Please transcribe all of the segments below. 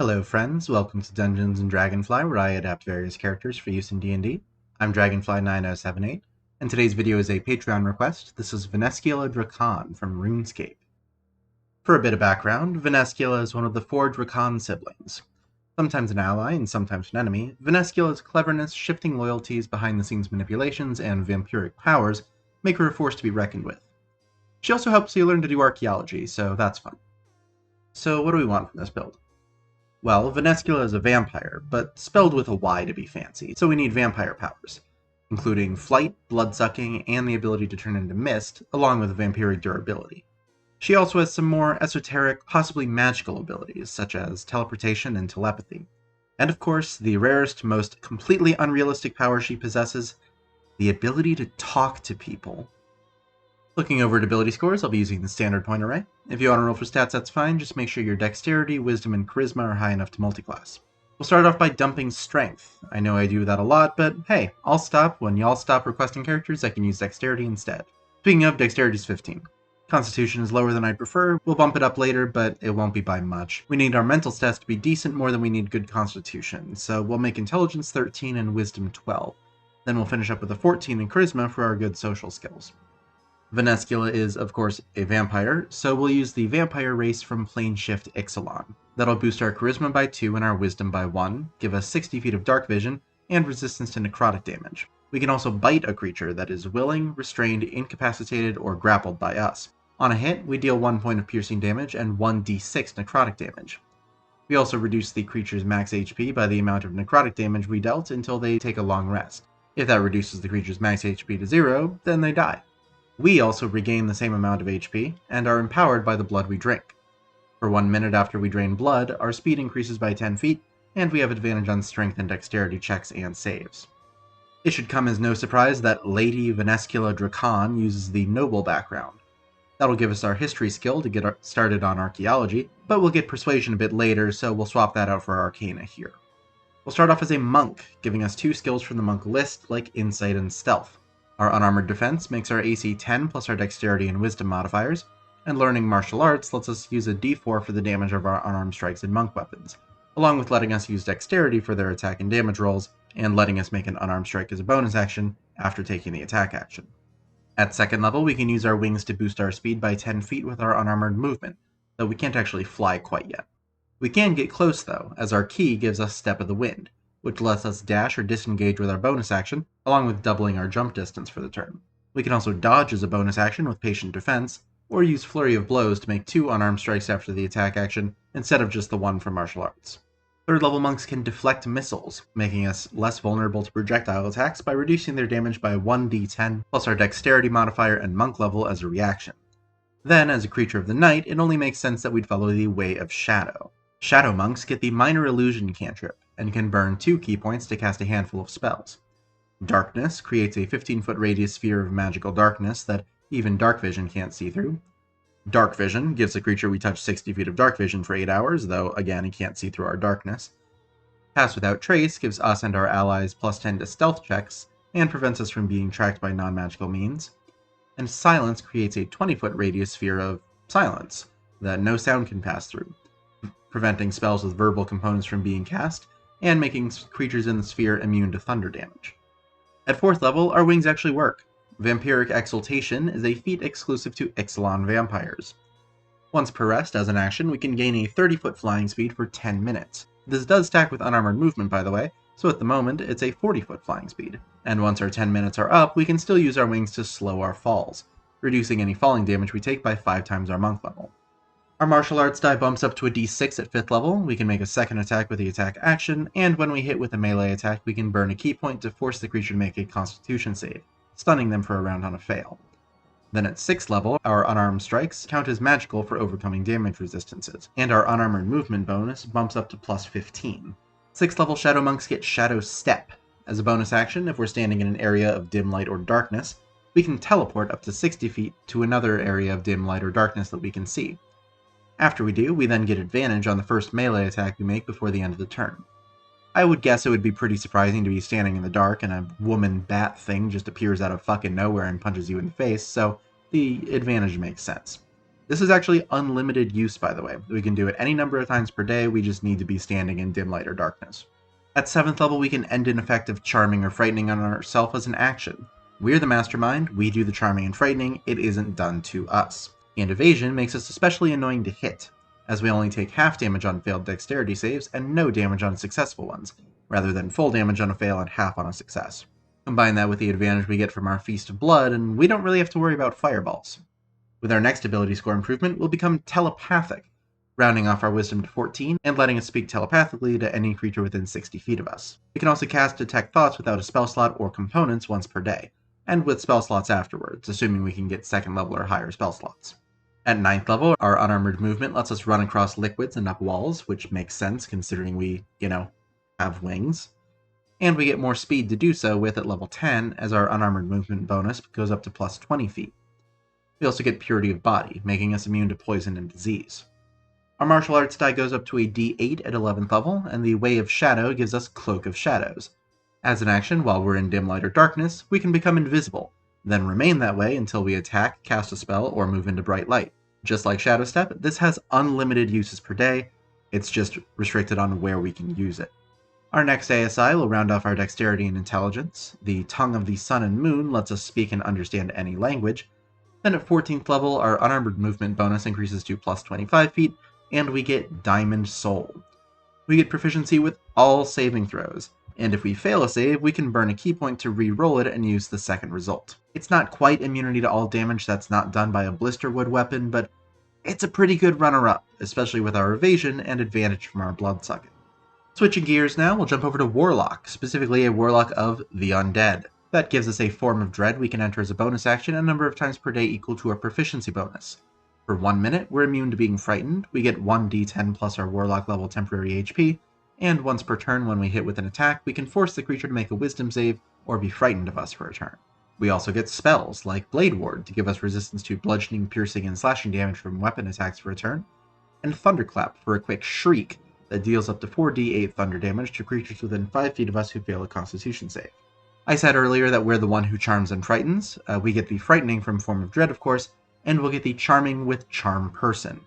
Hello friends, welcome to Dungeons & Dragonfly, where I adapt various characters for use in D&D. I'm Dragonfly9078, and today's video is a Patreon request. This is Vanescula Drakan from RuneScape. For a bit of background, Vanescula is one of the 4 Drakan siblings. Sometimes an ally and sometimes an enemy, Vanescula's cleverness, shifting loyalties, behind-the-scenes manipulations, and vampiric powers make her a force to be reckoned with. She also helps you learn to do archaeology, so that's fun. So what do we want from this build? Well, Vanescula is a vampire, but spelled with a Y to be fancy, so we need vampire powers, including flight, blood-sucking, and the ability to turn into mist, along with vampiric durability. She also has some more esoteric, possibly magical abilities, such as teleportation and telepathy. And of course, the rarest, most completely unrealistic power she possesses, the ability to talk to people. Looking over at ability scores, I'll be using the standard point array. If you want to roll for stats, that's fine, just make sure your dexterity, wisdom, and charisma are high enough to multiclass. We'll start off by dumping strength. I know I do that a lot, but hey, I'll stop. When y'all stop requesting characters, I can use dexterity instead. Speaking of, dexterity is 15. Constitution is lower than I'd prefer. We'll bump it up later, but it won't be by much. We need our mental stats to be decent more than we need good constitution, so we'll make intelligence 13 and wisdom 12. Then we'll finish up with a 14 in charisma for our good social skills. Vanescula is, of course, a vampire, so we'll use the vampire race from Planeshift Ixalan. That'll boost our charisma by 2 and our wisdom by 1, give us 60 feet of dark vision, and resistance to necrotic damage. We can also bite a creature that is willing, restrained, incapacitated, or grappled by us. On a hit, we deal 1 point of piercing damage and 1d6 necrotic damage. We also reduce the creature's max HP by the amount of necrotic damage we dealt until they take a long rest. If that reduces the creature's max HP to 0, then they die. We also regain the same amount of HP, and are empowered by the blood we drink. For 1 minute after we drain blood, our speed increases by 10 feet, and we have advantage on strength and dexterity checks and saves. It should come as no surprise that Lady Vanescula Drakan uses the noble background. That'll give us our history skill to get started on archaeology, but we'll get persuasion a bit later, so we'll swap that out for arcana here. We'll start off as a monk, giving us 2 skills from the monk list, like insight and stealth. Our unarmored defense makes our AC 10 plus our dexterity and wisdom modifiers, and learning martial arts lets us use a d4 for the damage of our unarmed strikes and monk weapons, along with letting us use dexterity for their attack and damage rolls, and letting us make an unarmed strike as a bonus action after taking the attack action. At second level, we can use our wings to boost our speed by 10 feet with our unarmored movement, though we can't actually fly quite yet. We can get close though, as our key gives us Step of the Wind, which lets us dash or disengage with our bonus action, along with doubling our jump distance for the turn. We can also dodge as a bonus action with Patient Defense, or use Flurry of Blows to make 2 unarmed strikes after the attack action, instead of just the 1 for martial arts. Third level monks can deflect missiles, making us less vulnerable to projectile attacks by reducing their damage by 1d10, plus our dexterity modifier and monk level as a reaction. Then, as a creature of the night, it only makes sense that we'd follow the Way of Shadow. Shadow monks get the Minor Illusion cantrip, and can burn 2 key points to cast a handful of spells. Darkness creates a 15-foot radius sphere of magical darkness that even dark vision can't see through. Dark vision gives the creature we touch 60 feet of dark vision for 8 hours, though again it can't see through our darkness. Pass Without Trace gives us and our allies plus 10 to stealth checks, and prevents us from being tracked by non-magical means. And Silence creates a 20-foot radius sphere of silence that no sound can pass through, preventing spells with verbal components from being cast, and making creatures in the sphere immune to thunder damage. At 4th level, our wings actually work. Vampiric Exultation is a feat exclusive to Ixalan vampires. Once per rest, as an action, we can gain a 30-foot flying speed for 10 minutes. This does stack with unarmored movement, by the way, so at the moment it's a 40-foot flying speed. And once our 10 minutes are up, we can still use our wings to slow our falls, reducing any falling damage we take by 5 times our monk level. Our martial arts die bumps up to a d6 at 5th level, we can make a second attack with the attack action, and when we hit with a melee attack we can burn a key point to force the creature to make a constitution save, stunning them for a round on a fail. Then at 6th level, our unarmed strikes count as magical for overcoming damage resistances, and our unarmored movement bonus bumps up to plus 15. 6th level Shadow Monks get Shadow Step. As a bonus action, if we're standing in an area of dim light or darkness, we can teleport up to 60 feet to another area of dim light or darkness that we can see. After we do, we then get advantage on the first melee attack we make before the end of the turn. I would guess it would be pretty surprising to be standing in the dark and a woman bat thing just appears out of fucking nowhere and punches you in the face, so the advantage makes sense. This is actually unlimited use, by the way. We can do it any number of times per day, we just need to be standing in dim light or darkness. At 7th level, we can end an effect of charming or frightening on ourselves as an action. We're the mastermind, we do the charming and frightening, it isn't done to us. And evasion makes us especially annoying to hit, as we only take half damage on failed dexterity saves and no damage on successful ones, rather than full damage on a fail and half on a success. Combine that with the advantage we get from our Feast of Blood, and we don't really have to worry about fireballs. With our next ability score improvement, we'll become telepathic, rounding off our wisdom to 14 and letting us speak telepathically to any creature within 60 feet of us. We can also cast Detect Thoughts without a spell slot or components once per day, and with spell slots afterwards, assuming we can get 2nd level or higher spell slots. At 9th level, our unarmored movement lets us run across liquids and up walls, which makes sense considering we, have wings. And we get more speed to do so with at level 10, as our unarmored movement bonus goes up to plus 20 feet. We also get Purity of Body, making us immune to poison and disease. Our martial arts die goes up to a D8 at 11th level, and the Way of Shadow gives us Cloak of Shadows. As an action, while we're in dim light or darkness, we can become invisible, then remain that way until we attack, cast a spell, or move into bright light. Just like Shadow Step, this has unlimited uses per day, it's just restricted on where we can use it. Our next ASI will round off our dexterity and intelligence. The Tongue of the Sun and Moon lets us speak and understand any language. Then at 14th level, our unarmored movement bonus increases to plus 25 feet, and we get Diamond Soul. We get proficiency with all saving throws, and if we fail a save, we can burn a key point to re-roll it and use the second result. It's not quite immunity to all damage that's not done by a blisterwood weapon, but it's a pretty good runner-up, especially with our evasion and advantage from our bloodsucking. Switching gears now, we'll jump over to Warlock, specifically a Warlock of the Undead. That gives us a form of dread we can enter as a bonus action a number of times per day equal to our proficiency bonus. For 1 minute, we're immune to being frightened, we get 1d10 plus our Warlock level temporary HP, and once per turn when we hit with an attack, we can force the creature to make a wisdom save or be frightened of us for a turn. We also get spells, like Blade Ward, to give us resistance to bludgeoning, piercing, and slashing damage from weapon attacks for a turn, and Thunderclap for a quick shriek that deals up to 4d8 thunder damage to creatures within 5 feet of us who fail a Constitution save. I said earlier that we're the one who charms and frightens. We get the frightening from Form of Dread, of course, and we'll get the charming with Charm Person,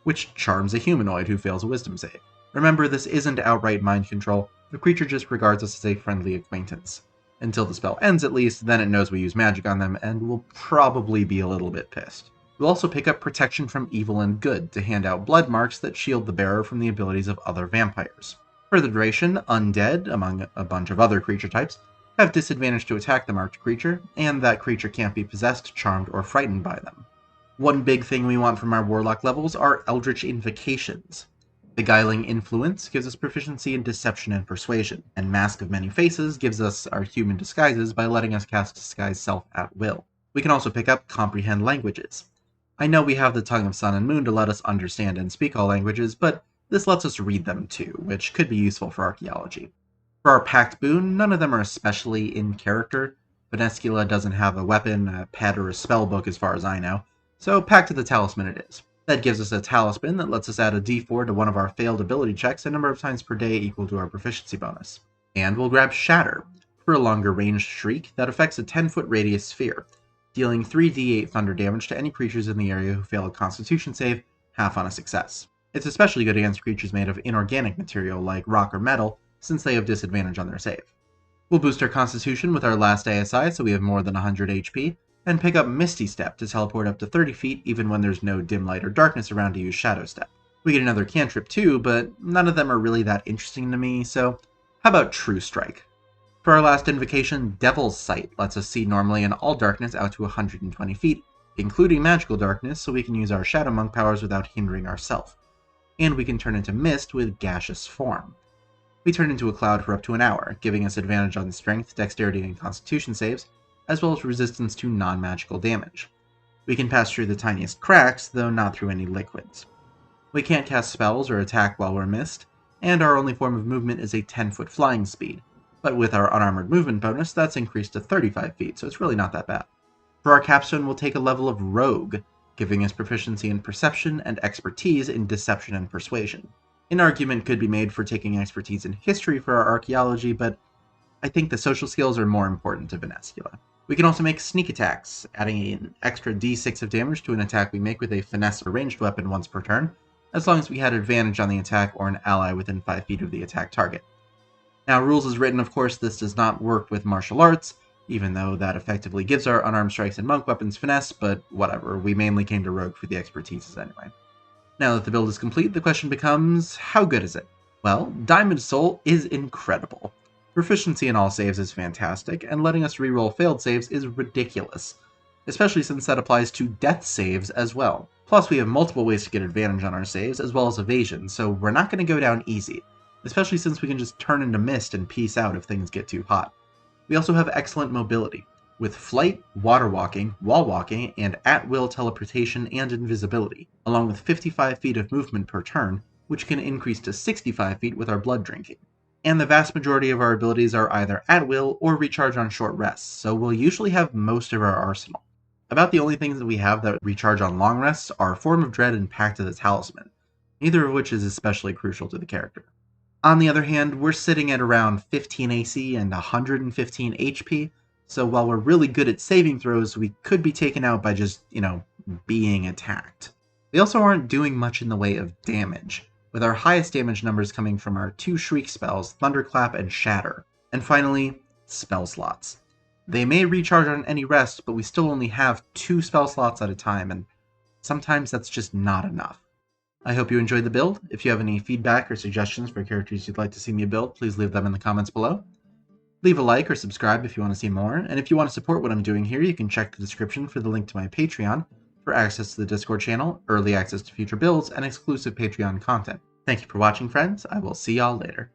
which charms a humanoid who fails a wisdom save. Remember, this isn't outright mind control, the creature just regards us as a friendly acquaintance. Until the spell ends at least, then it knows we use magic on them, and will probably be a little bit pissed. We'll also pick up Protection from Evil and Good to hand out blood marks that shield the bearer from the abilities of other vampires. For the duration, undead, among a bunch of other creature types, have disadvantage to attack the marked creature, and that creature can't be possessed, charmed, or frightened by them. One big thing we want from our Warlock levels are Eldritch Invocations. Beguiling Influence gives us proficiency in Deception and Persuasion, and Mask of Many Faces gives us our human disguises by letting us cast Disguise Self at will. We can also pick up Comprehend Languages. I know we have the Tongue of Sun and Moon to let us understand and speak all languages, but this lets us read them too, which could be useful for archaeology. For our Pact Boon, none of them are especially in character. Vanescula doesn't have a weapon, a pet, or a spell book as far as I know, so Pact of the Talisman it is. That gives us a talisman that lets us add a d4 to one of our failed ability checks a number of times per day equal to our proficiency bonus. And we'll grab Shatter for a longer ranged shriek that affects a 10-foot radius sphere, dealing 3d8 thunder damage to any creatures in the area who fail a Constitution save, half on a success. It's especially good against creatures made of inorganic material like rock or metal, since they have disadvantage on their save. We'll boost our Constitution with our last ASI so we have more than 100 HP, and pick up Misty Step to teleport up to 30 feet even when there's no dim light or darkness around to use Shadow Step. We get another cantrip too, but none of them are really that interesting to me, so how about True Strike? For our last invocation, Devil's Sight lets us see normally in all darkness out to 120 feet, including magical darkness, so we can use our Shadow Monk powers without hindering ourselves. And we can turn into Mist with Gaseous Form. We turn into a cloud for up to an hour, giving us advantage on Strength, Dexterity, and Constitution saves, as well as resistance to non-magical damage. We can pass through the tiniest cracks, though not through any liquids. We can't cast spells or attack while we're mist, and our only form of movement is a 10-foot flying speed, but with our unarmored movement bonus, that's increased to 35 feet, so it's really not that bad. For our capstone, we'll take a level of Rogue, giving us proficiency in Perception and expertise in Deception and Persuasion. An argument could be made for taking expertise in history for our archaeology, but I think the social skills are more important to Vanescula. We can also make sneak attacks, adding an extra d6 of damage to an attack we make with a finesse or ranged weapon once per turn, as long as we had advantage on the attack or an ally within 5 feet of the attack target. Now, rules as written, of course, this does not work with martial arts, even though that effectively gives our unarmed strikes and monk weapons finesse, but whatever, we mainly came to rogue for the expertises anyway. Now that the build is complete, the question becomes, how good is it? Well, Diamond Soul is incredible. Proficiency in all saves is fantastic, and letting us reroll failed saves is ridiculous, especially since that applies to death saves as well. Plus, we have multiple ways to get advantage on our saves, as well as evasion, so we're not going to go down easy, especially since we can just turn into mist and peace out if things get too hot. We also have excellent mobility, with flight, water walking, wall walking, and at-will teleportation and invisibility, along with 55 feet of movement per turn, which can increase to 65 feet with our blood drinking. And the vast majority of our abilities are either at will or recharge on short rests, so we'll usually have most of our arsenal. About the only things that we have that recharge on long rests are Form of Dread and Pact of the Talisman, neither of which is especially crucial to the character. On the other hand, we're sitting at around 15 AC and 115 HP, so while we're really good at saving throws, we could be taken out by just, being attacked. We also aren't doing much in the way of damage, with our highest damage numbers coming from our 2 Shriek spells, Thunderclap and Shatter. And finally, spell slots. They may recharge on any rest, but we still only have 2 spell slots at a time, and sometimes that's just not enough. I hope you enjoyed the build. If you have any feedback or suggestions for characters you'd like to see me build, please leave them in the comments below. Leave a like or subscribe if you want to see more, and if you want to support what I'm doing here, you can check the description for the link to my Patreon for access to the Discord channel, early access to future builds, and exclusive Patreon content. Thank you for watching, friends. I will see y'all later.